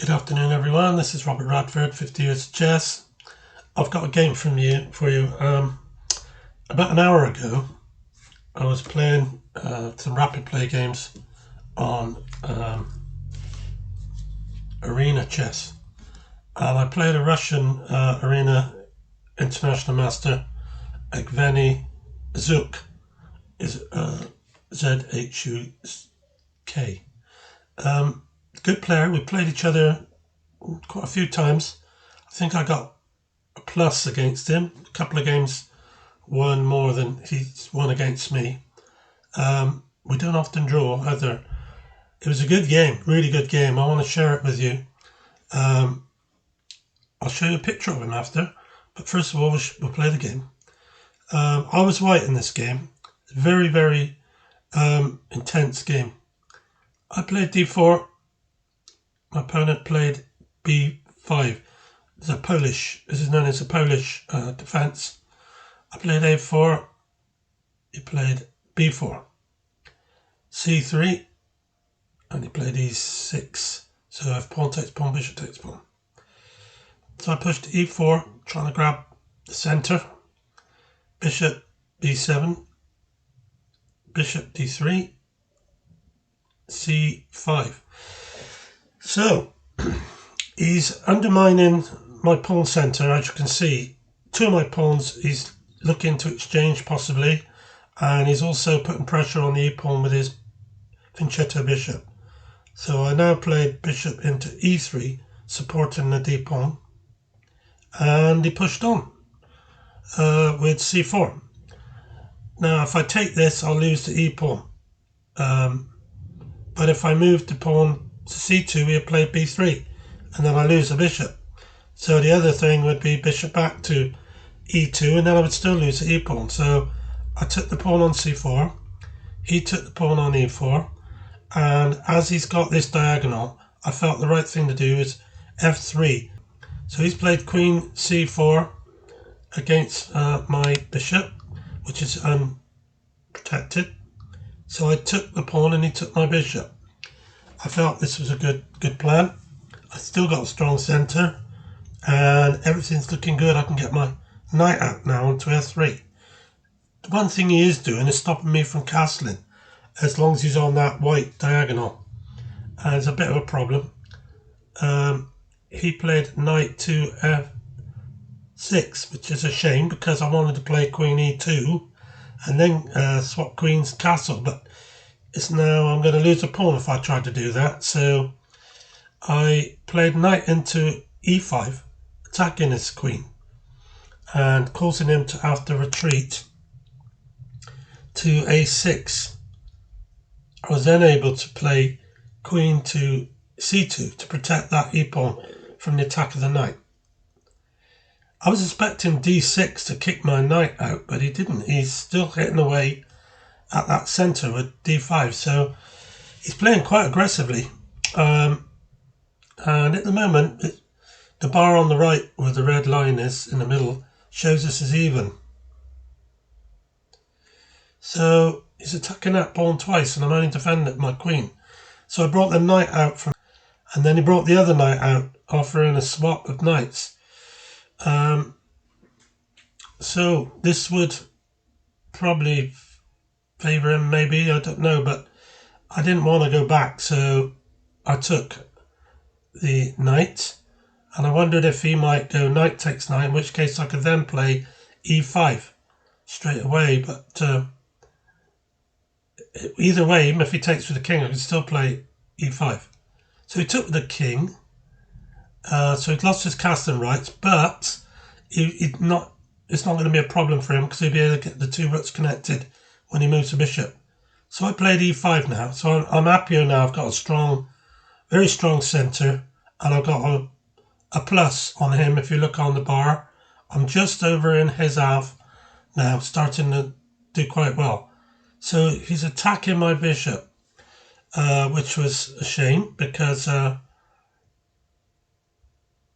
Good afternoon, everyone. This is Robert Radford, 50 Years of Chess. I've got a game for you. About an hour ago, I was playing some rapid play games on arena chess, and I played a Russian arena international master, Egveny Zhuk, is Z-H-U-K. Good player. We played each other quite a few times. I think I got a plus against him. A couple of games won more than he's won against me. We don't often draw either. It was a good game, really good game. I want to share it with you. I'll show you a picture of him after, but first of all, we'll play the game. I was white in this game. Very, very intense game. I played d4. My opponent played b5. This is known as a Polish defense. I played a4. He played b4. c3. And he played e6. So if pawn takes pawn, bishop takes pawn. So I pushed e4, trying to grab the center. Bishop b7. Bishop d3. c5. So he's undermining my pawn center. As you can see, two of my pawns he's looking to exchange possibly, and he's also putting pressure on the e-pawn with his fianchetto bishop. So I now played bishop into e3, supporting the d-pawn, and he pushed on with c4. Now if I take this, I'll lose the e-pawn, but if I move the pawn to c2, he'll play b3, and then I lose the bishop. So the other thing would be bishop back to e2, and then I would still lose the e-pawn. So I took the pawn on c4, he took the pawn on e4, and as he's got this diagonal, I felt the right thing to do is f3. So he's played queen c4 against my bishop, which is unprotected. So I took the pawn and he took my bishop. I felt this was a good plan. I still got a strong center, and everything's looking good. I can get my knight out now onto f3. The one thing he is doing is stopping me from castling, as long as he's on that white diagonal. And it's a bit of a problem. He played knight to f6, which is a shame because I wanted to play queen e2 and then swap queen's castle, but it's now I'm going to lose a pawn if I try to do that. So I played knight into e5, attacking his queen and causing him to have to retreat to a6. I was then able to play queen to c2 to protect that e-pawn from the attack of the knight. I was expecting d6 to kick my knight out, but he didn't. He's still hitting away at that center with d5, so he's playing quite aggressively, and at the moment the bar on the right where the red line is in the middle shows us as even. So he's attacking that pawn twice and I'm only defending my queen. So I brought the knight out from, and then he brought the other knight out, offering a swap of knights. So this would probably favour him, maybe, I don't know, but I didn't want to go back, so I took the knight, and I wondered if he might go knight takes knight, in which case I could then play e5 straight away, but either way, even if he takes with the king, I could still play e5. So he took the king, so he'd lost his castling rights, but it's not going to be a problem for him because he'll be able to get the two roots connected when he moves the bishop. So I played e5 now, so I'm happier now. I've got a strong, very strong center, and I've got a plus on him. If you look on the bar, I'm just over in his half now, starting to do quite well. So he's attacking my bishop, which was a shame because I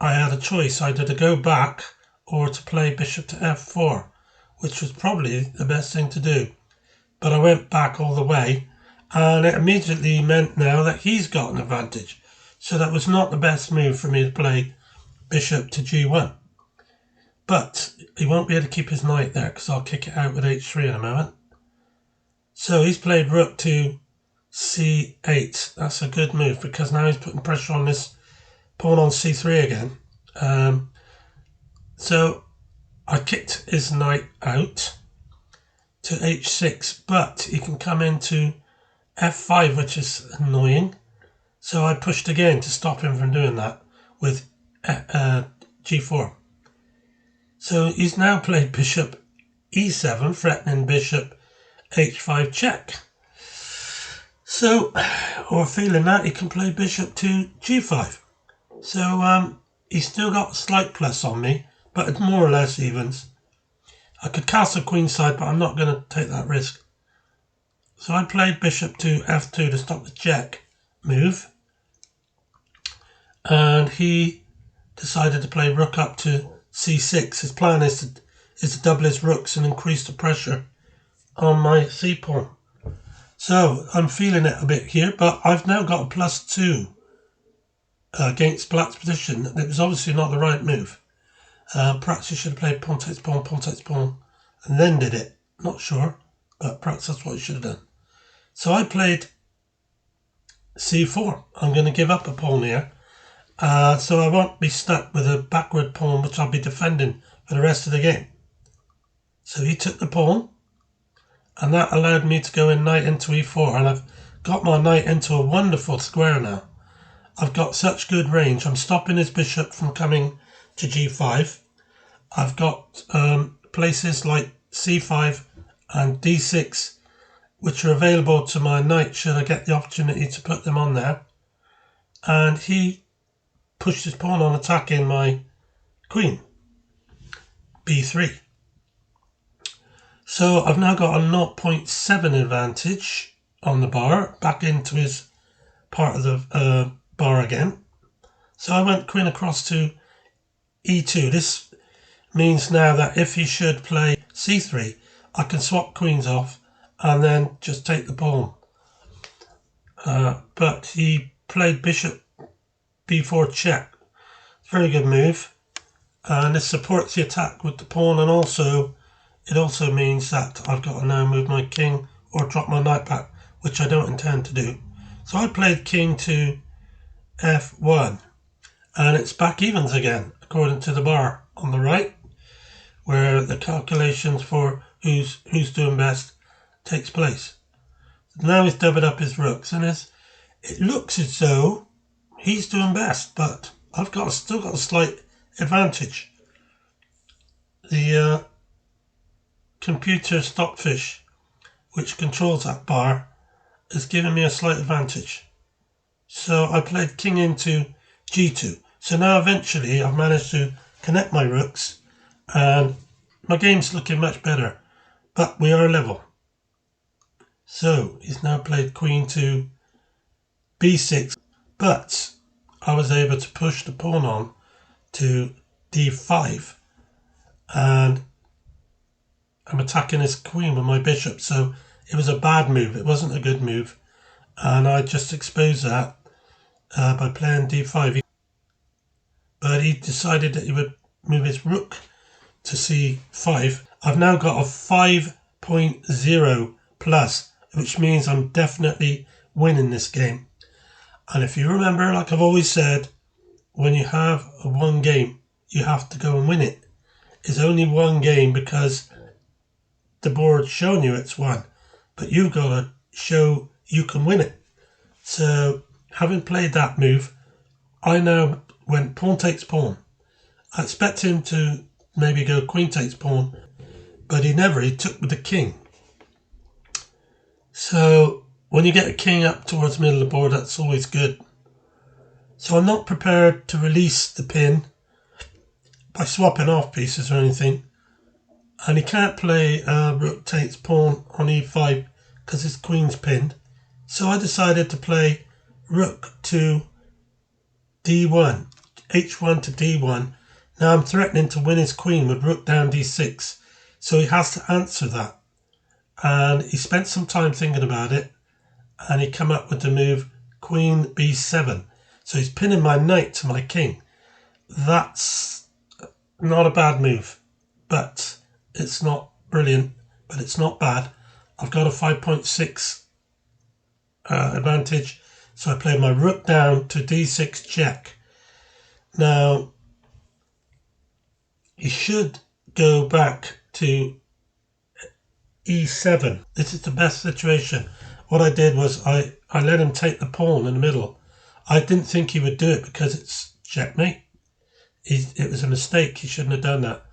had a choice either to go back or to play bishop to f4, which was probably the best thing to do. But I went back all the way, and it immediately meant now that he's got an advantage. So that was not the best move for me to play bishop to g1. But he won't be able to keep his knight there because I'll kick it out with h3 in a moment. So he's played rook to c8. That's a good move because now he's putting pressure on this pawn on c3 again. So I kicked his knight out to h6, but he can come into f5, which is annoying. So I pushed again to stop him from doing that with g4. So he's now played bishop e7, threatening bishop h5 check. So, or feeling that, he can play bishop to g5. So he's still got a slight plus on me, but it's more or less evens. I could castle queenside, but I'm not going to take that risk. So I played bishop to f2 to stop the check move. And he decided to play rook up to c6. His plan is to double his rooks and increase the pressure on my c-pawn. So I'm feeling it a bit here, but I've now got a +2 against black's position. It was obviously not the right move. Perhaps he should have played pawn takes pawn, and then did it. Not sure, but perhaps that's what he should have done. So I played c4. I'm going to give up a pawn here. So I won't be stuck with a backward pawn, which I'll be defending for the rest of the game. So he took the pawn, and that allowed me to go in knight into e4, and I've got my knight into a wonderful square now. I've got such good range. I'm stopping his bishop from coming to g5. I've got places like c5 and d6, which are available to my knight should I get the opportunity to put them on there. And he pushed his pawn on attacking my queen, b3. So I've now got a 0.7 advantage on the bar, back into his part of the bar again. So I went queen across to e2. This means now that if he should play c3, I can swap queens off and then just take the pawn. But he played bishop b4 check. Very good move. And this supports the attack with the pawn, and also it also means that I've got to now move my king or drop my knight back, which I don't intend to do. So I played king to f1, and it's back evens again, according to the bar on the right, where the calculations for who's doing best takes place. Now he's doubled up his rooks, and it looks as though he's doing best, but I've still got a slight advantage. The computer stockfish, which controls that bar, is giving me a slight advantage. So I played king into g2. So now eventually I've managed to connect my rooks, and my game's looking much better, but we are level. So he's now played queen to b6, but I was able to push the pawn on to d5, and I'm attacking his queen with my bishop. So it was a bad move. It wasn't a good move, and I just exposed that by playing d5. But he decided that he would move his rook to c5. I've now got a 5.0 plus, which means I'm definitely winning this game. And if you remember, like I've always said, when you have one game, you have to go and win it. It's only one game because the board's showing you it's one, but you've got to show you can win it. So having played that move, I now went pawn takes pawn. I expect him to maybe go queen takes pawn, but he took with the king. So when you get a king up towards the middle of the board, that's always good. So I'm not prepared to release the pin by swapping off pieces or anything. And he can't play rook takes pawn on e5 because his queen's pinned. So I decided to play rook to d1, h1 to d1. Now I'm threatening to win his queen with rook down d6. So he has to answer that. And he spent some time thinking about it, and he came up with the move queen b7. So he's pinning my knight to my king. That's not a bad move, but it's not brilliant, but it's not bad. I've got a 5.6 advantage, so I played my rook down to d6 check. Now, he should go back to e7. This is the best situation. What I did was I let him take the pawn in the middle. I didn't think he would do it because it's checkmate. It was a mistake. He shouldn't have done that.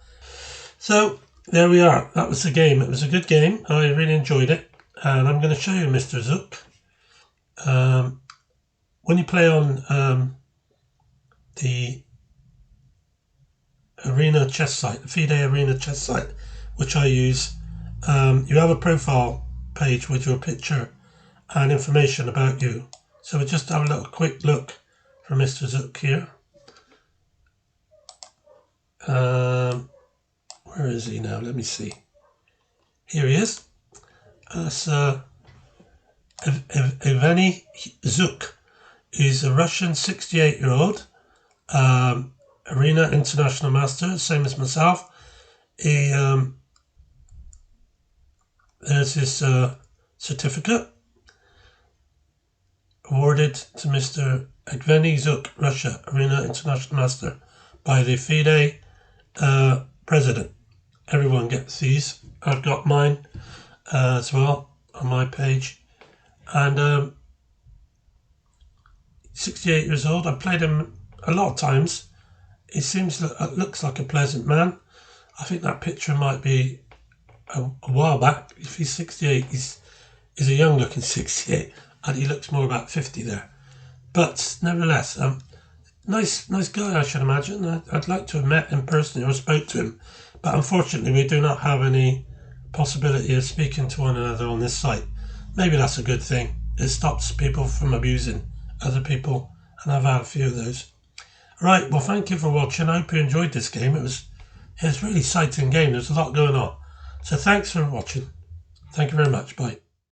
So there we are. That was the game. It was a good game. I really enjoyed it. And I'm going to show you Mr. Zhuk. When you play on the arena chess site, the Fide arena chess site, which I use, you have a profile page with your picture and information about you. So we'll just have a little quick look for Mr. Zhuk here. Where is he now? Let me see. Here he is. That's Egveny Zhuk. He's a Russian 68-year-old arena international master, same as myself. He there's his certificate awarded to Mr. Egveny Zhuk, Russia, arena international master, by the Fide president. Everyone gets these. I've got mine as well on my page. And 68 years old. I played him a lot of times. He looks like a pleasant man. I think that picture might be a while back. If he's 68, he's a young looking 68, and he looks more about 50 there. But nevertheless, nice guy, I should imagine. I'd like to have met him personally or spoke to him, but unfortunately we do not have any possibility of speaking to one another on this site. Maybe that's a good thing. It stops people from abusing other people, and I've had a few of those. Right, well, thank you for watching. I hope you enjoyed this game. It was a really exciting game. There's a lot going on. So thanks for watching. Thank you very much. Bye.